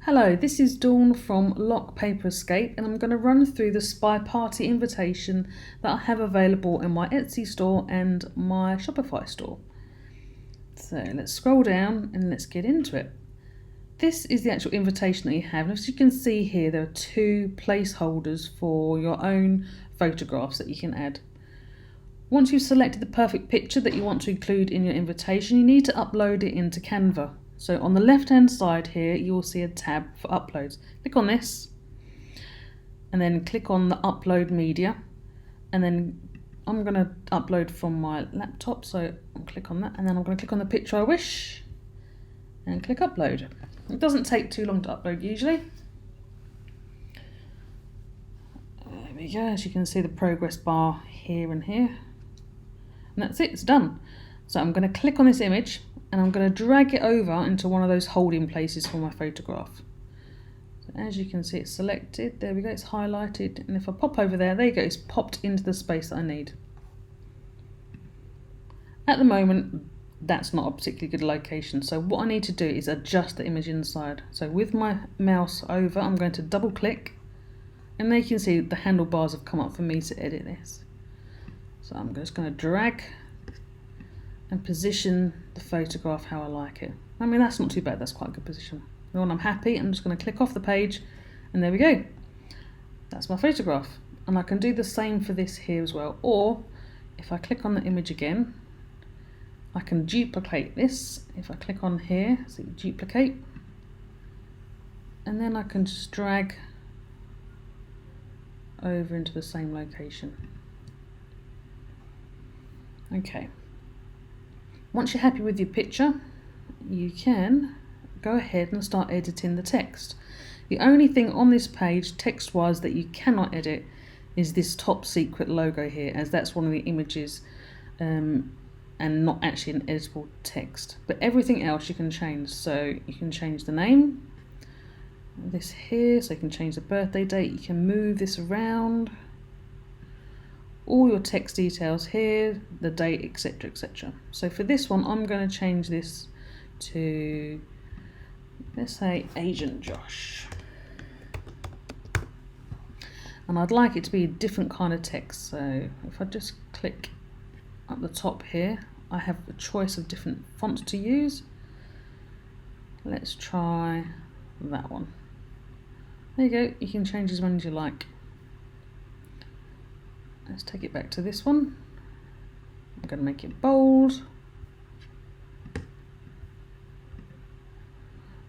Hello, this is Dawn from LockPaperEscape and I'm going to run through the spy party invitation that I have available in my Etsy store and my Shopify store. So let's scroll down and let's get into it. This is the actual invitation that you have, and as you can see here there are two placeholders for your own photographs that you can add. Once you've selected the perfect picture that you want to include in your invitation, you need to upload it into Canva. So on the left hand side here you'll see a tab for uploads. Click on this and then click on the upload media, and then I'm going to upload from my laptop, so I'll click on that, and then I'm going to click on the picture I wish and click upload. It doesn't take too long to upload usually. There we go, as you can see the progress bar here and here, and that's it, it's done. So I'm going to click on this image and I'm going to drag it over into one of those holding places for my photograph. So as you can see it's selected, there we go, it's highlighted, and if I pop over there, there you go, it's popped into the space that I need. At the moment that's not a particularly good location, so what I need to do is adjust the image inside. So with my mouse over, I'm going to double click, and there you can see the handlebars have come up for me to edit this. So I'm just going to drag and position the photograph how I like it. I mean, that's not too bad, that's quite a good position. And when I'm happy, I'm just going to click off the page, and there we go. That's my photograph. And I can do the same for this here as well. Or if I click on the image again, I can duplicate this. If I click on here, see duplicate, and then I can just drag over into the same location. Okay. Once you're happy with your picture, you can go ahead and start editing the text. The only thing on this page, text-wise, that you cannot edit is this top secret logo here, as that's one of the images and not actually an editable text. But everything else you can change. So you can change the name, this here, so you can change the birthday date, you can move this around, all your text details here, the date, etc, etc. So for this one I'm going to change this to, let's say, Agent Josh, and I'd like it to be a different kind of text. So if I just click at the top here, I have a choice of different fonts to use. Let's try that one. There you go, you can change as many as you like. Let's take it back to this one. I'm going to make it bold.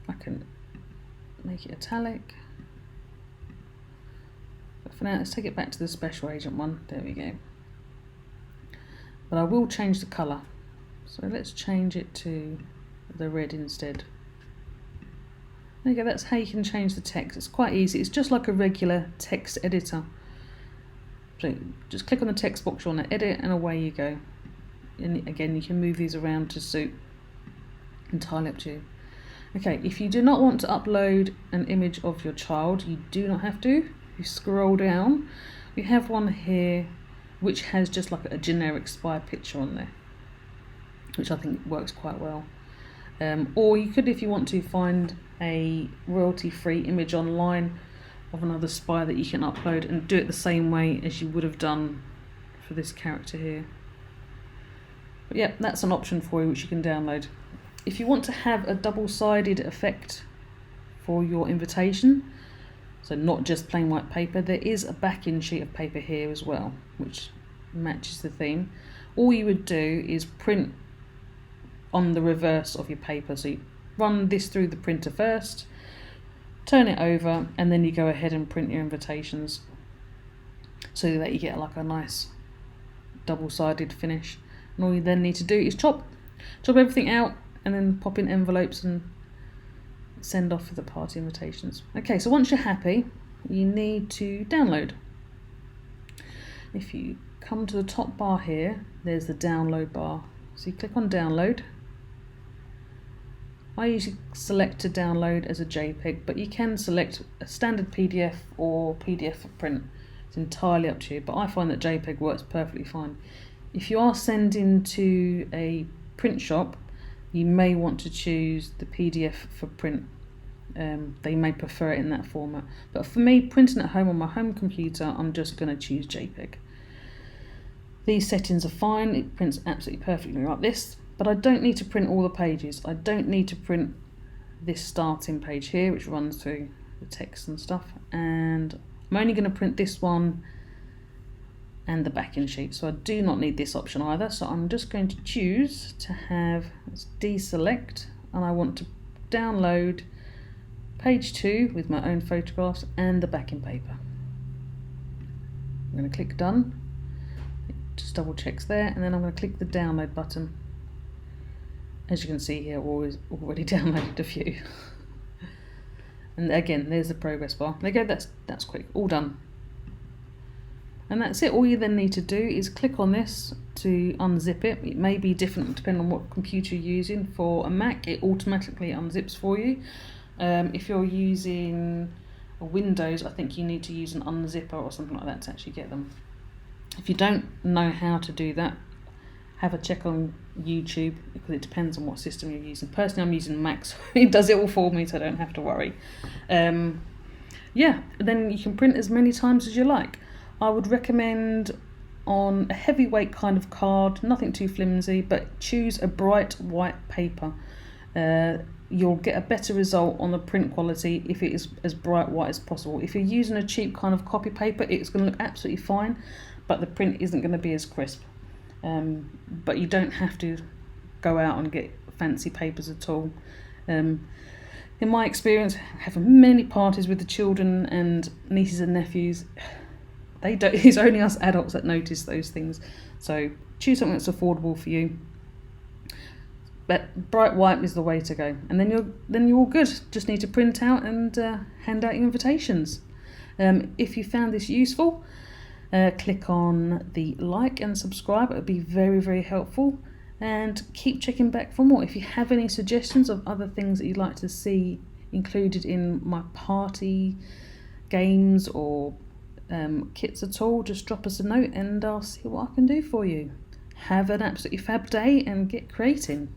I can make it italic. But for now, let's take it back to the Special Agent one. There we go. But I will change the colour. So let's change it to the red instead. There you go, that's how you can change the text. It's quite easy. It's just like a regular text editor. So just click on the text box you want to edit and away you go. And again, you can move these around to suit, entirely up to you. Okay, if you do not want to upload an image of your child, you do not have to. If you scroll down, we have one here which has just like a generic spy picture on there, which I think works quite well. Or you could, if you want to, find a royalty-free image online of another spy that you can upload and do it the same way as you would have done for this character here. But yeah, that's an option for you which you can download. If you want to have a double-sided effect for your invitation, so not just plain white paper, there is a backing sheet of paper here as well which matches the theme. All you would do is print on the reverse of your paper. So you run this through the printer first, turn it over, and then you go ahead and print your invitations so that you get like a nice double-sided finish. And all you then need to do is chop everything out and then pop in envelopes and send off for the party invitations. Okay, so once you're happy, you need to download. If you come to the top bar here, there's the download bar. So you click on download. I usually select to download as a JPEG, but you can select a standard PDF or PDF for print. It's entirely up to you, but I find that JPEG works perfectly fine. If you are sending to a print shop, you may want to choose the PDF for print they may prefer it in that format. But for me, printing at home on my home computer, I'm just going to choose JPEG. These settings are fine, it prints absolutely perfectly like this, but I don't need to print all the pages. I don't need to print this starting page here, which runs through the text and stuff, and I'm only going to print this one and the backing sheet, so I do not need this option either. So I'm just going to choose to have, let's deselect, and I want to download page 2 with my own photographs and the backing paper. I'm going to click done, it just double checks there, and then I'm going to click the download button. As you can see here, I've already downloaded a few. And again, there's the progress bar. There you go, that's quick, all done. And that's it. All you then need to do is click on this to unzip it. It may be different depending on what computer you're using. For a Mac, it automatically unzips for you. If you're using a Windows, I think you need to use an unzipper or something like that to actually get them. If you don't know how to do that, have a check on YouTube, because it depends on what system you're using. Personally, I'm using Mac, so it does it all for me, so I don't have to worry. Yeah, then you can print as many times as you like. I would recommend on a heavyweight kind of card, nothing too flimsy, but choose a bright white paper. You'll get a better result on the print quality if it is as bright white as possible. If you're using a cheap kind of copy paper, it's going to look absolutely fine, but the print isn't going to be as crisp. But you don't have to go out and get fancy papers at all. In my experience, having many parties with the children and nieces and nephews, it's only us adults that notice those things. So choose something that's affordable for you. But bright white is the way to go, and then you're all good. Just need to print out and hand out your invitations. If you found this useful, click on the like and subscribe. It would be very, very helpful, and keep checking back for more. If you have any suggestions of other things that you'd like to see included in my party games or kits at all, just drop us a note and I'll see what I can do for you. Have an absolutely fab day and get creating.